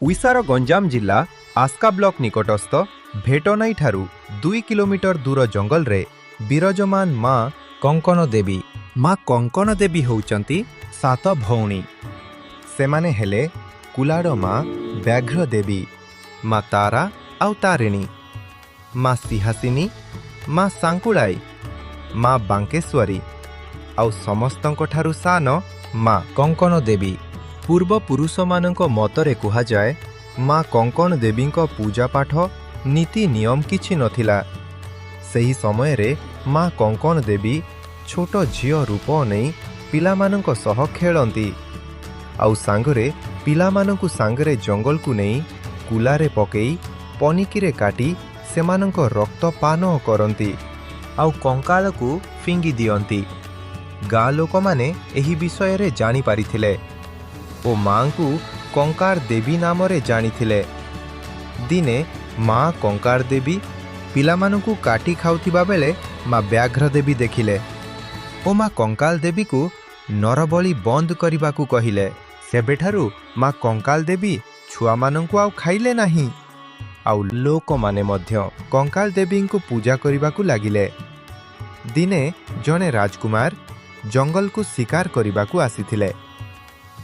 ओडिशार गंजाम जिला आस्का ब्लॉक निकटस्थ भेटनाई ठारू 2 किलोमीटर दूर जंगल रे विराजमान माँ कंकण देवी। माँ कंकण देवी होउचंती 7 भौणी। सेमाने हेले कुलाड़ माँ व्याघ्र देवी, माँ तारा आउ तारिणी, माँ सिंहासिनी, माँ सांकुड़ाई, माँ बांकेश्वरी आउ समस्तंक ठारू सान माँ कंकण देवी। पूर्व पुरुष मानक मतरे कुहा जाए माँ कंकण देवी पूजा पाठ नीति नियम किछि नथिला। सही समय रे माँ कंकण देवी छोट झियो रूप नहीं पिलामानंक सह खेलंती आउ सांगरे पिलामानंकु सांगरे जंगल को नहीं कुलारे पकेई पनिकिरे काटी सेमानंक रक्त पान करंती आउ कंकाल को फिंगी दियंती। गाँ लोक माने एही विषय रे जानी पारिथिले ओ माँ को कंकार देवी नाम रे जानिथिले। दिने माँ कंकार देवी पिलामानंकु काटी खाउथिबा बेले माँ व्याघ्र देवी देखिले ओ माँ कंकाल देवी को नरबली बंद करिबाकू कहिले। सेबेठारू माँ कंकाल देवी छुआ मानंकु आउ खाइले नाही आउ लोक माने मध्य कंकाल देवी को पूजा करिबाकू लागिले। दिने जने राजकुमार जंगल को शिकार करिबाकू आसीथिले।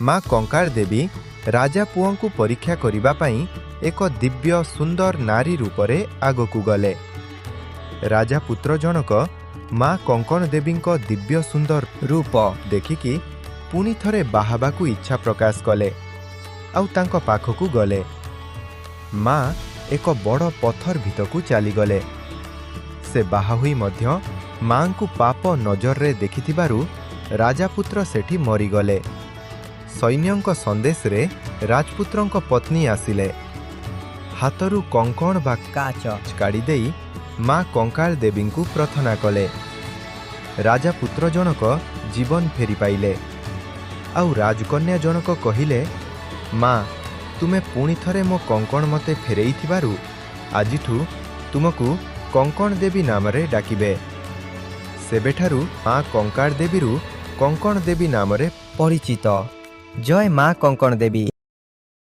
माँ कंकार देवी राजा पुओं को परीक्षा करिबा पई एक दिव्य सुंदर नारी रूपरे आगकू गले। राजा पुत्र जनक माँ कंकण देवी दिव्य सुंदर रूप देखिकी पुणी थरे बाहाबाकू इच्छा प्रकाश कले आउ तांको पाखकू गले। माँ एक बड़ पत्थर भितरकू चलीगले। से बाहा हुई मध्य माँ को पाप नजर रे देखिथिबारु राजापुत्र सेठी मरीगले। सैन्यंक संदेश रे राजपुत्रंक पत्नी आसिले। हाथरू कंकण बा काच काढ़ी देई माँ कंकाल देवी को प्रार्थना कले। राजापुत्र जनक जीवन फेरी पाइले आउ राजकन्या जनक कहिले, माँ तुमे पुणी थरे मो कंकण मते फेरई थिबारु आजिठू तुमको कंकण देवी नाम रे डाकिबे। सेबेठारू माँ कंकाल देवीरू कंकण देवी नाम रे परिचित। जय माँ कंकण देवी।